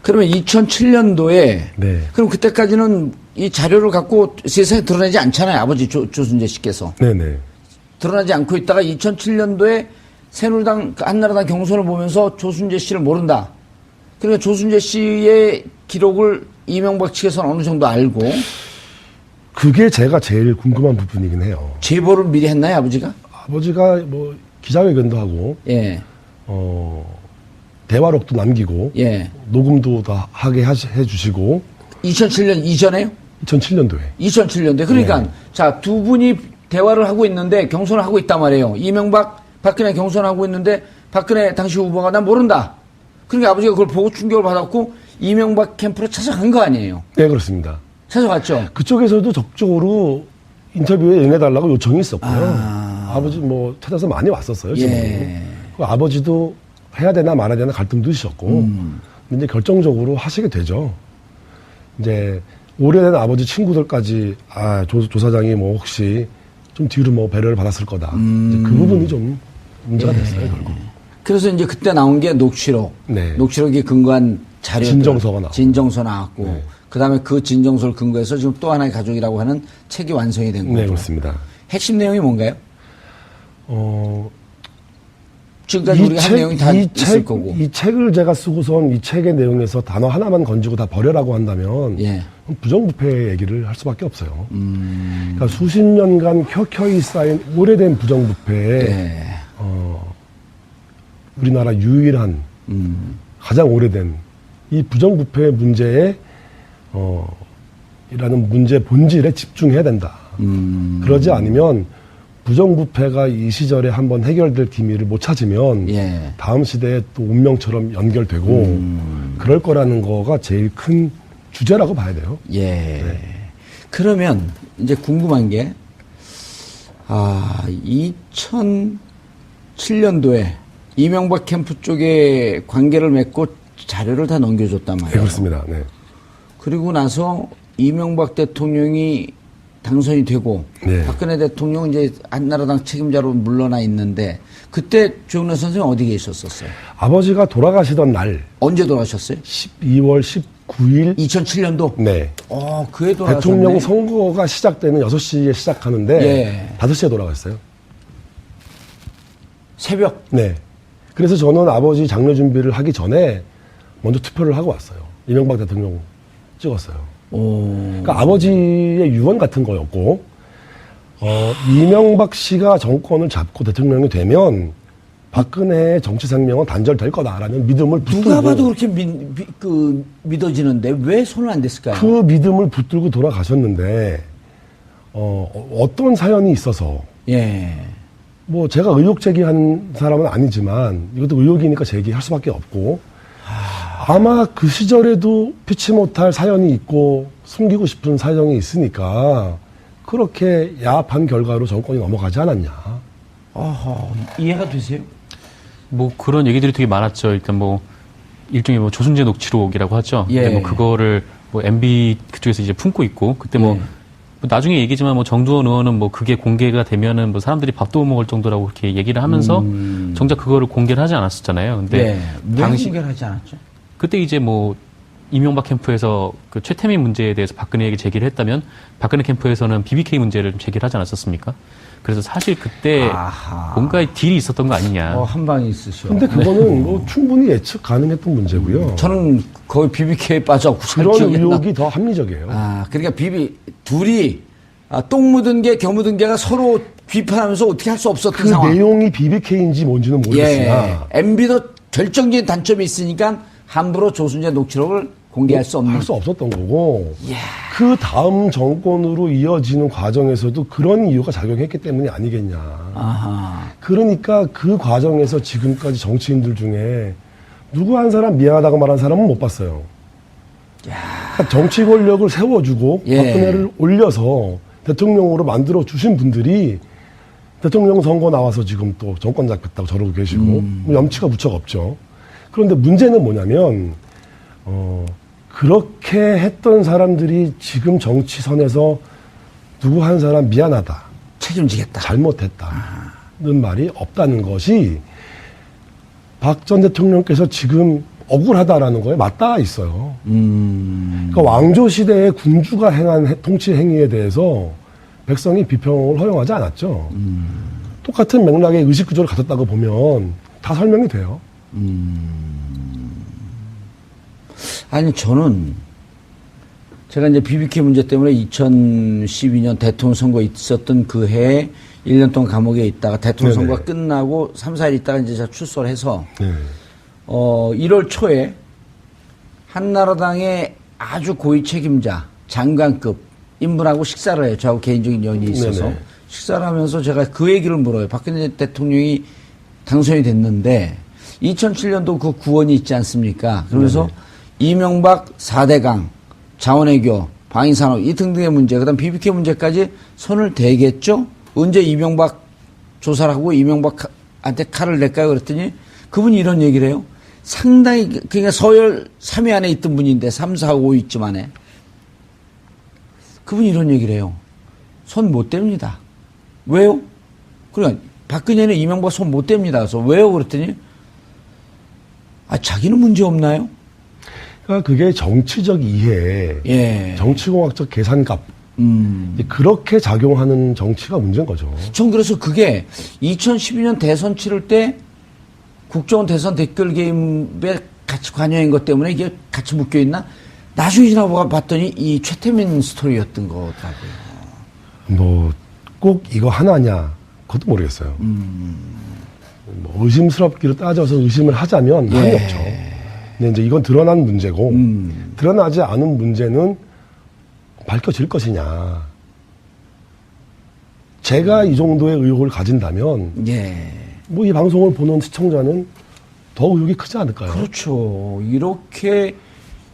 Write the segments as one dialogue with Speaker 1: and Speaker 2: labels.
Speaker 1: 그러면 2007년도에
Speaker 2: 네.
Speaker 1: 그럼 그때까지는 이 자료를 갖고 세상에 드러내지 않잖아요. 아버지 조순재 씨께서.
Speaker 2: 네네.
Speaker 1: 드러나지 않고 있다가 2007년도에 새누리당 한나라당 경선을 보면서 조순재 씨를 모른다. 그러니까 조순재 씨의 기록을 이명박 측에서는 어느 정도 알고
Speaker 2: 그게 제가 제일 궁금한 부분이긴 해요.
Speaker 1: 제보를 미리 했나요, 아버지가?
Speaker 2: 아버지가 뭐 기자회견도 하고,
Speaker 1: 예.
Speaker 2: 대화록도 남기고,
Speaker 1: 예.
Speaker 2: 녹음도 다 하게 해주시고.
Speaker 1: 2007년 이전에요?
Speaker 2: 2007년도에.
Speaker 1: 2007년도에. 그러니까
Speaker 2: 네.
Speaker 1: 자, 두 분이 대화를 하고 있는데 경선을 하고 있단 말이에요. 이명박, 박근혜 경선하고 있는데 박근혜 당시 후보가 난 모른다. 그러니까 아버지가 그걸 보고 충격을 받았고 이명박 캠프로 찾아간 거 아니에요?
Speaker 2: 네, 그렇습니다.
Speaker 1: 찾아갔죠.
Speaker 2: 그쪽에서도 적극적으로 인터뷰에 응해달라고 요청이 있었고요.
Speaker 1: 아.
Speaker 2: 아버지 뭐 찾아서 많이 왔었어요, 지금.
Speaker 1: 예.
Speaker 2: 아버지도 해야 되나 말아야 되나 갈등도 있었고, 이제 결정적으로 하시게 되죠. 이제 오래된 아버지 친구들까지, 조 사장이 뭐 혹시 좀 뒤로 뭐 배려를 받았을 거다. 이제 그 부분이 좀 문제가 됐어요, 결국.
Speaker 1: 그래서 이제 그때 나온 게 녹취록.
Speaker 2: 네.
Speaker 1: 녹취록이 근거한 자료.
Speaker 2: 진정서가 나왔고.
Speaker 1: 진정서 나왔고.
Speaker 2: 네.
Speaker 1: 그 다음에 그 진정서를 근거해서 지금 또 하나의 가족이라고 하는 책이 완성이 된 거죠.
Speaker 2: 네, 그렇습니다.
Speaker 1: 핵심 내용이 뭔가요? 지금까지 우리가 한 내용이 다 있을 거고.
Speaker 2: 이 책을 제가 쓰고선 이 책의 내용에서 단어 하나만 건지고 다 버려라고 한다면
Speaker 1: 예.
Speaker 2: 부정부패 얘기를 할 수밖에 없어요. 그러니까 수십 년간 켜켜이 쌓인 오래된 부정부패에
Speaker 1: 예.
Speaker 2: 우리나라 유일한 가장 오래된 이 부정부패 문제에 이라는 문제 본질에 집중해야 된다. 그러지 않으면 부정부패가 이 시절에 한번 해결될 기미를 못 찾으면
Speaker 1: 예.
Speaker 2: 다음 시대에 또 운명처럼 연결되고 그럴 거라는 거가 제일 큰 주제라고 봐야 돼요.
Speaker 1: 예.
Speaker 2: 네.
Speaker 1: 그러면 이제 궁금한 게, 2007년도에 이명박 캠프 쪽에 관계를 맺고 자료를 다 넘겨줬단 말이에요.
Speaker 2: 네, 그렇습니다. 네.
Speaker 1: 그리고 나서 이명박 대통령이 당선이 되고
Speaker 2: 네.
Speaker 1: 박근혜 대통령은 이제 한나라당 책임자로 물러나 있는데 그때 조영래 선생님 어디 계셨었어요?
Speaker 2: 아버지가 돌아가시던 날
Speaker 1: 언제 돌아가셨어요?
Speaker 2: 12월 19일
Speaker 1: 2007년도?
Speaker 2: 네.
Speaker 1: 그해 돌아가셨네.
Speaker 2: 대통령 선거가 시작되는 6시에 시작하는데
Speaker 1: 예.
Speaker 2: 5시에 돌아갔어요.
Speaker 1: 새벽?
Speaker 2: 네. 그래서 저는 아버지 장례 준비를 하기 전에 먼저 투표를 하고 왔어요. 이명박 대통령 찍었어요. 그러니까 아버지의 유언 같은 거였고, 이명박 씨가 정권을 잡고 대통령이 되면 박근혜의 정치 생명은 단절될 거다라는 믿음을 붙들고.
Speaker 1: 누가 봐도 그렇게 믿어지는데 왜 손을 안 댔을까요?
Speaker 2: 그 믿음을 붙들고 돌아가셨는데, 어떤 사연이 있어서.
Speaker 1: 예.
Speaker 2: 뭐 제가 의혹 제기한 사람은 아니지만 이것도 의혹이니까 제기할 수밖에 없고 아마 그 시절에도 피치 못할 사연이 있고 숨기고 싶은 사정이 있으니까 그렇게 야합한 결과로 정권이 넘어가지 않았냐.
Speaker 1: 이해가 되세요?
Speaker 3: 뭐 그런 얘기들이 되게 많았죠. 일단 뭐 일종의 뭐 조순재 녹취록이라고 하죠.
Speaker 1: 예.
Speaker 3: 근데 뭐 그거를 뭐 MB 그쪽에서 이제 품고 있고 그때 뭐
Speaker 1: 예.
Speaker 3: 나중에 얘기지만 뭐 정두원 의원은 뭐 그게 공개가 되면은 뭐 사람들이 밥도 못 먹을 정도라고 그렇게 얘기를 하면서 정작 그거를 공개를 하지 않았었잖아요. 근데
Speaker 1: 네. 왜 공개하지 않았죠?
Speaker 3: 그때 이제 뭐 이명박 캠프에서 그 최태민 문제에 대해서 박근혜에게 제기를 했다면 박근혜 캠프에서는 BBK 문제를 좀 제기를 하지 않았었습니까? 그래서 사실 그때 뭔가 딜이 있었던 거 아니냐.
Speaker 1: 한 방이 있으셔.
Speaker 2: 근데 그거는 뭐 충분히 예측 가능했던 문제고요.
Speaker 1: 저는 거의 BBK에 빠져갖고 잘
Speaker 2: 그런
Speaker 1: 기억이 안 나.
Speaker 2: 의혹이 더 합리적이에요.
Speaker 1: 그러니까 둘이 똥 묻은 개, 겨 묻은 개가 서로 비판하면서 어떻게 할 수 없었던
Speaker 2: 그
Speaker 1: 상황.
Speaker 2: 내용이 BBK인지 뭔지는 모르겠으나
Speaker 1: MB도 결정적인 단점이 있으니까 함부로 조순재 녹취록을 공개할 수 없는.
Speaker 2: 할 수 없었던 거고 그 다음 정권으로 이어지는 과정에서도 그런 이유가 작용했기 때문이 아니겠냐. 그러니까 그 과정에서 지금까지 정치인들 중에 누구 한 사람 미안하다고 말한 사람은 못 봤어요. 그러니까 정치 권력을 세워주고 박근혜를 올려서 대통령으로 만들어 주신 분들이 대통령 선거 나와서 지금 또 정권 잡겠다고 저러고 계시고 뭐 염치가 무척 없죠. 그런데 문제는 뭐냐면 그렇게 했던 사람들이 지금 정치선에서 누구 한 사람 미안하다,
Speaker 1: 책임지겠다,
Speaker 2: 잘못했다는 말이 없다는 것이 박 전 대통령께서 지금 억울하다라는 거에 맞닿아 있어요. 그러니까 왕조 시대의 군주가 행한 통치 행위에 대해서 백성이 비평을 허용하지 않았죠. 똑같은 맥락의 의식 구조를 가졌다고 보면 다 설명이 돼요.
Speaker 1: 아니, 저는 제가 이제 BBK 문제 때문에 2012년 대통령 선거 있었던 그 해에 1년 동안 감옥에 있다가 대통령
Speaker 2: 네네.
Speaker 1: 선거가 끝나고 3, 4일 있다가 이제 제가 출소를 해서
Speaker 2: 네.
Speaker 1: 1월 초에 한나라당의 아주 고위 책임자, 장관급 인물하고 식사를 해요. 저하고 개인적인 연이 있어서.
Speaker 2: 네네.
Speaker 1: 식사를 하면서 제가 그 얘기를 물어요. 박근혜 대통령이 당선이 됐는데 2007년도 그 구원이 있지 않습니까? 그러면서 이명박 4대강, 자원외교, 방위산업 이 등등의 문제, 그다음 BBK 문제까지 손을 대겠죠? 언제 이명박 조사를 하고 이명박한테 칼을 낼까요? 그랬더니 그분이 이런 얘기를 해요. 상당히, 그러니까 서열 3위 안에 있던 분인데 3, 4, 5위쯤 안에. 그분이 이런 얘기를 해요. 손 못 댑니다. 왜요? 그러니까 박근혜는 이명박 손 못 댑니다. 그래서 왜요? 그랬더니 자기는 문제 없나요?
Speaker 2: 그러니까 그게 정치적 이해,
Speaker 1: 예.
Speaker 2: 정치공학적 계산값, 그렇게 작용하는 정치가 문제인 거죠.
Speaker 1: 전 그래서 그게 2012년 대선 치를 때 국정원 대선 댓글 게임에 같이 관여한 것 때문에 이게 같이 묶여 있나? 나중에 지나고 봤더니 이 최태민 스토리였던 거더라고요.
Speaker 2: 뭐 꼭 이거 하나냐? 그것도 모르겠어요. 뭐 의심스럽기로 따져서 의심을 하자면
Speaker 1: 예.
Speaker 2: 한이 없죠. 근데 이제 이건 드러난 문제고 드러나지 않은 문제는 밝혀질 것이냐. 제가 이 정도의 의혹을 가진다면
Speaker 1: 예.
Speaker 2: 뭐 이 방송을 보는 시청자는 더 의혹이 크지 않을까요?
Speaker 1: 그렇죠. 이렇게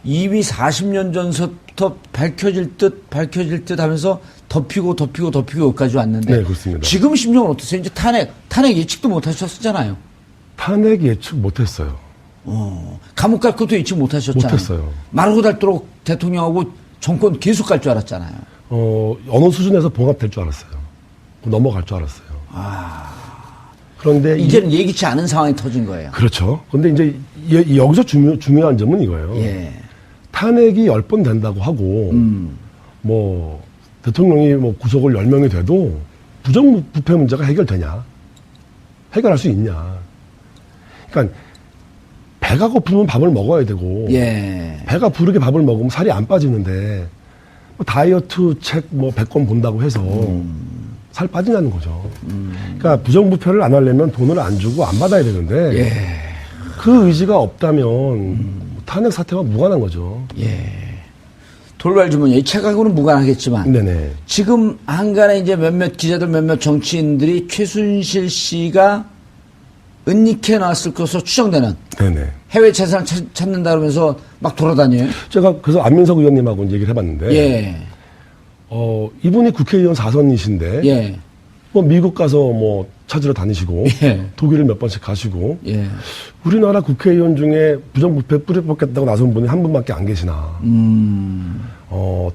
Speaker 1: 이미 40년 전부터 밝혀질 듯 하면서 덮이고 여기까지 왔는데.
Speaker 2: 네, 그렇습니다.
Speaker 1: 지금 심정은 어떠세요? 이제 탄핵 예측도 못 하셨잖아요.
Speaker 2: 탄핵 예측 못했어요.
Speaker 1: 감옥 갈 것도 예측 못 하셨잖아요.
Speaker 2: 못했어요.
Speaker 1: 마르고 닳도록 대통령하고 정권 계속 갈 줄 알았잖아요.
Speaker 2: 어느 수준에서 봉합될 줄 알았어요. 넘어갈 줄 알았어요. 그런데
Speaker 1: 이제는 예기치 않은 상황이 터진 거예요.
Speaker 2: 그렇죠. 근데 이제 여기서 중요한 점은 이거예요.
Speaker 1: 예.
Speaker 2: 탄핵이 10번 된다고 하고, 뭐, 대통령이 뭐 구속을 10명이 돼도 부정부패 문제가 해결되냐? 해결할 수 있냐? 그러니까, 배가 고프면 밥을 먹어야 되고,
Speaker 1: 예.
Speaker 2: 배가 부르게 밥을 먹으면 살이 안 빠지는데, 뭐 다이어트 책 뭐 100권 본다고 해서 살 빠지냐는 거죠. 그러니까 부정부패를 안 하려면 돈을 안 주고 안 받아야 되는데,
Speaker 1: 예.
Speaker 2: 그 의지가 없다면 탄핵 사태와 무관한 거죠.
Speaker 1: 예. 돌발 주문이 책하고는 무관하겠지만.
Speaker 2: 네네.
Speaker 1: 지금 한간에 이제 몇몇 기자들, 몇몇 정치인들이 최순실 씨가 은닉해 놨을 것으로 추정되는
Speaker 2: 네네.
Speaker 1: 해외 재산을 찾는다 그러면서 막 돌아다녀요.
Speaker 2: 제가 그래서 안민석 의원님하고 얘기를 해봤는데,
Speaker 1: 예.
Speaker 2: 이분이 국회의원 4선이신데,
Speaker 1: 예.
Speaker 2: 뭐 미국 가서 뭐 찾으러 다니시고,
Speaker 1: 예.
Speaker 2: 독일을 몇 번씩 가시고,
Speaker 1: 예.
Speaker 2: 우리나라 국회의원 중에 부정부패 뿌리 뽑겠다고 나선 분이 한 분밖에 안 계시나.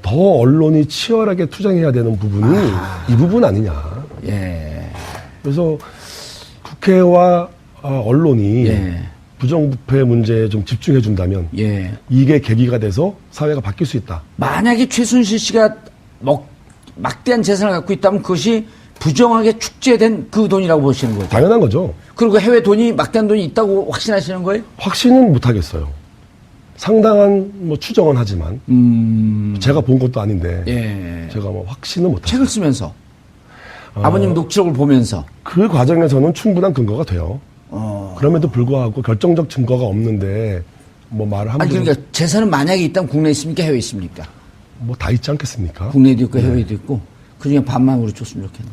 Speaker 2: 더 언론이 치열하게 투쟁해야 되는 부분이 이 부분 아니냐.
Speaker 1: 예.
Speaker 2: 그래서 국회와 언론이
Speaker 1: 예.
Speaker 2: 부정부패 문제에 좀 집중해 준다면
Speaker 1: 예.
Speaker 2: 이게 계기가 돼서 사회가 바뀔 수 있다.
Speaker 1: 만약에 최순실 씨가 막대한 재산을 갖고 있다면 그것이 부정하게 축제된 그 돈이라고 보시는 거죠.
Speaker 2: 당연한 거죠.
Speaker 1: 그리고 해외 돈이 막대한 돈이 있다고 확신하시는 거예요?
Speaker 2: 확신은 못 하겠어요. 상당한 뭐 추정은 하지만 제가 본 것도 아닌데
Speaker 1: 예.
Speaker 2: 제가 뭐 확신은 못 하죠.
Speaker 1: 책을 쓰면서 아버님 녹취록을 보면서
Speaker 2: 그 과정에서는 충분한 근거가 돼요. 그럼에도 불구하고 결정적 증거가 없는데 뭐 말을
Speaker 1: 아니
Speaker 2: 함부로
Speaker 1: 그러니까 재산은 만약에 있다면 국내에 있습니까? 해외에 있습니까?
Speaker 2: 뭐 다 있지 않겠습니까?
Speaker 1: 국내에도 있고 해외에도 있고 그중에 반만 우리 줬으면 좋겠네.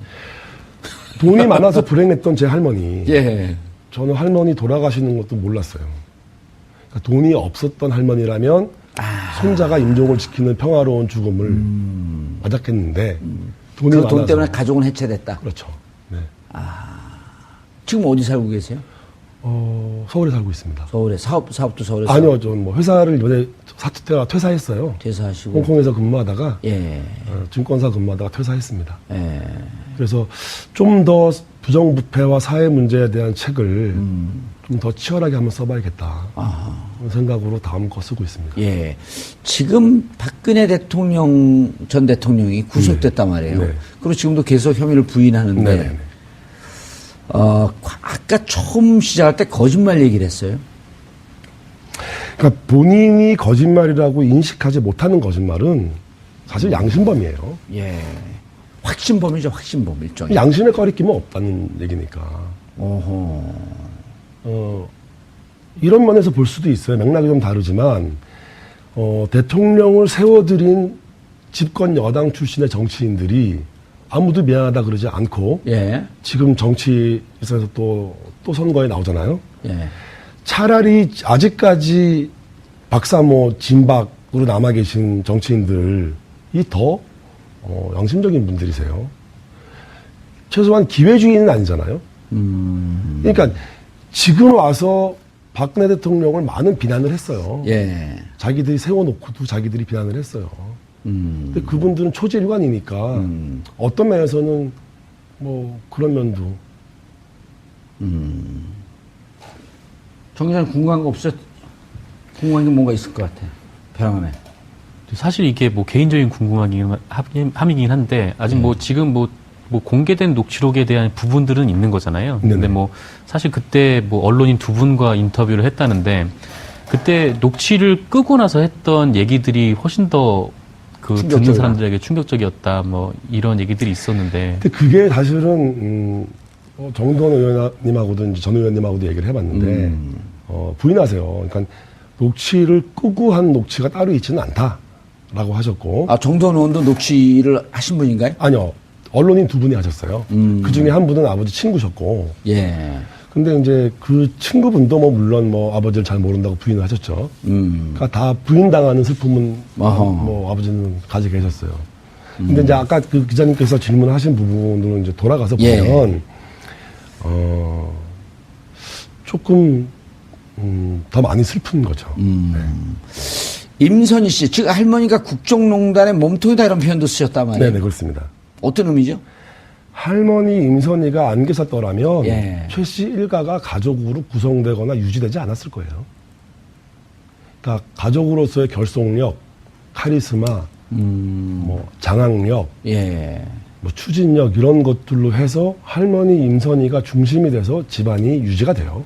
Speaker 2: 돈이 많아서 불행했던 제 할머니.
Speaker 1: 예.
Speaker 2: 저는 할머니 돌아가시는 것도 몰랐어요. 그러니까 돈이 없었던 할머니라면 손자가 임종을 지키는 평화로운 죽음을 맞았겠는데 돈이
Speaker 1: 그
Speaker 2: 많아서
Speaker 1: 돈 때문에 가족은 해체됐다.
Speaker 2: 그렇죠. 네.
Speaker 1: 지금 어디 살고 계세요?
Speaker 2: 서울에 살고 있습니다.
Speaker 1: 서울에 사업도 서울에.
Speaker 2: 아니요, 전 뭐 회사를 이번에 사퇴 때가 퇴사했어요.
Speaker 1: 퇴사하시고.
Speaker 2: 홍콩에서 근무하다가
Speaker 1: 예.
Speaker 2: 증권사 근무하다가 퇴사했습니다.
Speaker 1: 예.
Speaker 2: 그래서 좀 더 부정부패와 사회 문제에 대한 책을 좀 더 치열하게 한번 써봐야겠다. 그런 생각으로 다음 거 쓰고 있습니다.
Speaker 1: 예. 지금 박근혜 전 대통령이 구속됐단 말이에요.
Speaker 2: 네.
Speaker 1: 그리고 지금도 계속 혐의를 부인하는데,
Speaker 2: 네네네.
Speaker 1: 아까 처음 시작할 때 거짓말 얘기를 했어요.
Speaker 2: 그러니까 본인이 거짓말이라고 인식하지 못하는 거짓말은 사실 양심범이에요.
Speaker 1: 예. 확신범이죠, 확신범, 일종의.
Speaker 2: 양심에 꺼리낌은 없다는 얘기니까.
Speaker 1: 어허.
Speaker 2: 이런 면에서 볼 수도 있어요. 맥락이 좀 다르지만, 대통령을 세워드린 집권 여당 출신의 정치인들이 아무도 미안하다 그러지 않고,
Speaker 1: 예.
Speaker 2: 지금 정치에서 또 선거에 나오잖아요.
Speaker 1: 예.
Speaker 2: 차라리 아직까지 박사모 진박으로 남아 계신 정치인들이 더 양심적인 분들이세요. 최소한 기회주의는 아니잖아요. 그러니까 지금 와서 박근혜 대통령을 많은 비난을 했어요.
Speaker 1: 예.
Speaker 2: 자기들이 세워놓고도 자기들이 비난을 했어요. 근데 그분들은 초지일관이니까 어떤 면에서는 뭐 그런 면도.
Speaker 1: 정 기자님 궁금한 거 없어요? 궁금한 게 뭔가 있을 것 같아. 벼랑하네.
Speaker 3: 사실 이게 뭐 개인적인 함이긴 한데 아직 뭐 지금 뭐 공개된 녹취록에 대한 부분들은 있는 거잖아요. 근데
Speaker 2: 네네.
Speaker 3: 뭐 사실 그때 뭐 언론인 두 분과 인터뷰를 했다는데 그때 녹취를 끄고 나서 했던 얘기들이 훨씬 더 그 듣는
Speaker 1: 충격적이다.
Speaker 3: 사람들에게 충격적이었다. 뭐 이런 얘기들이 있었는데
Speaker 2: 근데 그게 사실은 정동원 의원님하고도 이제 전 의원님하고도 얘기를 해봤는데 부인하세요. 그러니까 녹취를 끄고 한 녹취가 따로 있지는 않다라고 하셨고.
Speaker 1: 아, 정도원 의원도 녹취를 하신 분인가요?
Speaker 2: 아니요. 언론인 두 분이 하셨어요. 그 중에 한 분은 아버지 친구셨고.
Speaker 1: 예.
Speaker 2: 근데 이제 그 친구분도 뭐 물론 뭐 아버지를 잘 모른다고 부인을 하셨죠. 그러니까 다 부인당하는 슬픔은
Speaker 1: 어허.
Speaker 2: 뭐 아버지는 가지고 계셨어요. 근데 이제 아까 그 기자님께서 질문하신 부분으로 이제 돌아가서
Speaker 1: 예.
Speaker 2: 보면 조금 더 많이 슬픈 거죠.
Speaker 1: 임선희 씨, 즉 할머니가 국정농단의 몸통이다 이런 표현도 쓰셨단 말이에요.
Speaker 2: 네네 그렇습니다.
Speaker 1: 어떤 의미죠?
Speaker 2: 할머니 임선희가 안 계셨더라면
Speaker 1: 예.
Speaker 2: 최 씨 일가가 가족으로 구성되거나 유지되지 않았을 거예요. 그러니까 가족으로서의 결속력, 카리스마, 뭐 장악력,
Speaker 1: 예.
Speaker 2: 뭐 추진력 이런 것들로 해서 할머니 임선희가 중심이 돼서 집안이 유지가 돼요.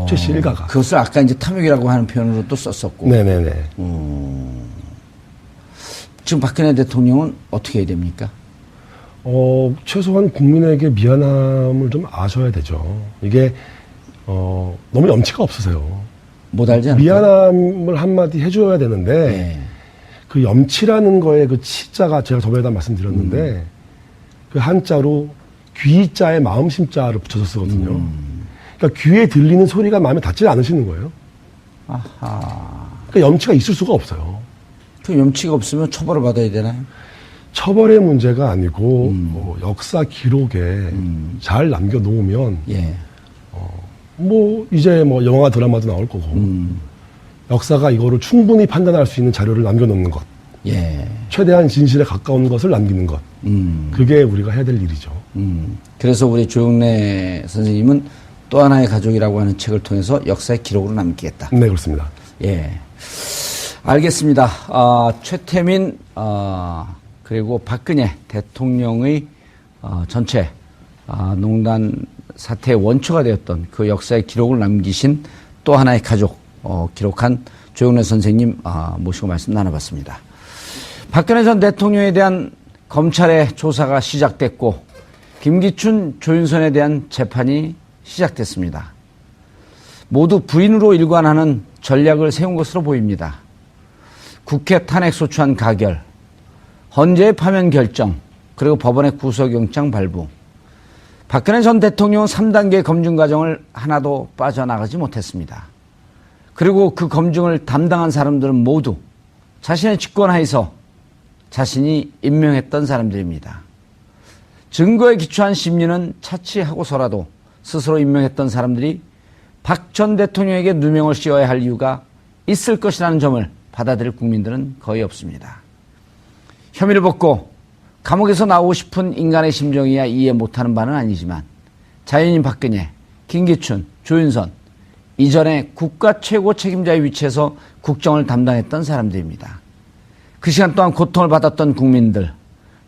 Speaker 2: 최 씨 일가가.
Speaker 1: 그것을 아까 이제 탐욕이라고 하는 표현으로 또 썼었고.
Speaker 2: 네네네.
Speaker 1: 지금 박근혜 대통령은 어떻게 해야 됩니까?
Speaker 2: 최소한 국민에게 미안함을 좀 아셔야 되죠. 이게, 너무 염치가 없으세요.
Speaker 1: 못 알지 않을까요?
Speaker 2: 미안함을 한마디 해줘야 되는데,
Speaker 1: 예.
Speaker 2: 그 염치라는 거에 그 치자가 제가 저번에도 말씀드렸는데, 그 한자로 귀자에 마음심자를 붙여서 쓰거든요. 그러니까 귀에 들리는 소리가 마음에 닿지 않으시는 거예요.
Speaker 1: 아하.
Speaker 2: 그러니까 염치가 있을 수가 없어요.
Speaker 1: 그 염치가 없으면 처벌을 받아야 되나요?
Speaker 2: 처벌의 문제가 아니고, 뭐 역사 기록에 잘 남겨놓으면,
Speaker 1: 예.
Speaker 2: 뭐 이제 뭐 영화 드라마도 나올 거고 역사가 이거를 충분히 판단할 수 있는 자료를 남겨놓는 것,
Speaker 1: 예.
Speaker 2: 최대한 진실에 가까운 것을 남기는 것, 그게 우리가 해야 될 일이죠.
Speaker 1: 그래서 우리 조영래 선생님은 또 하나의 가족이라고 하는 책을 통해서 역사의 기록으로 남기겠다.
Speaker 2: 네 그렇습니다.
Speaker 1: 예. 알겠습니다. 최태민, 그리고 박근혜 대통령의 전체 농단 사태의 원초가 되었던 그 역사의 기록을 남기신 또 하나의 가족 기록한 조영래 선생님 모시고 말씀 나눠봤습니다. 박근혜 전 대통령에 대한 검찰의 조사가 시작됐고 김기춘, 조윤선에 대한 재판이 시작됐습니다. 모두 부인으로 일관하는 전략을 세운 것으로 보입니다. 국회 탄핵소추안 가결, 헌재의 파면 결정, 그리고 법원의 구속영장 발부. 박근혜 전 대통령은 3단계 검증 과정을 하나도 빠져나가지 못했습니다. 그리고 그 검증을 담당한 사람들은 모두 자신의 직권하에서 자신이 임명했던 사람들입니다. 증거에 기초한 심리는 차치하고서라도 스스로 임명했던 사람들이 박 전 대통령에게 누명을 씌워야 할 이유가 있을 것이라는 점을 받아들일 국민들은 거의 없습니다. 혐의를 벗고 감옥에서 나오고 싶은 인간의 심정이야 이해 못하는 바는 아니지만 자연인 박근혜, 김기춘, 조윤선 이전에 국가 최고 책임자의 위치에서 국정을 담당했던 사람들입니다. 그 시간 동안 고통을 받았던 국민들,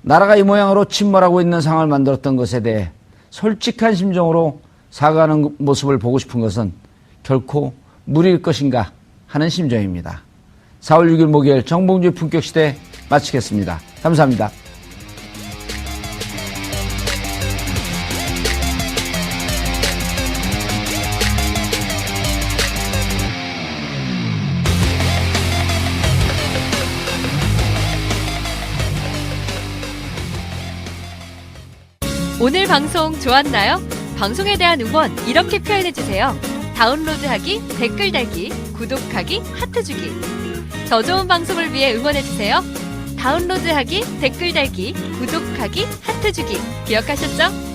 Speaker 1: 나라가 이 모양으로 침몰하고 있는 상황을 만들었던 것에 대해 솔직한 심정으로 사과하는 모습을 보고 싶은 것은 결코 무리일 것인가 하는 심정입니다. 4월 6일 목요일 정봉주의 품격시대 마치겠습니다. 감사합니다.
Speaker 4: 오늘 방송 좋았나요? 방송에 대한 응원 이렇게 표현해주세요. 다운로드하기, 댓글 달기, 구독하기, 하트 주기. 더 좋은 방송을 위해 응원해주세요. 다운로드하기, 댓글 달기, 구독하기, 하트 주기. 기억하셨죠?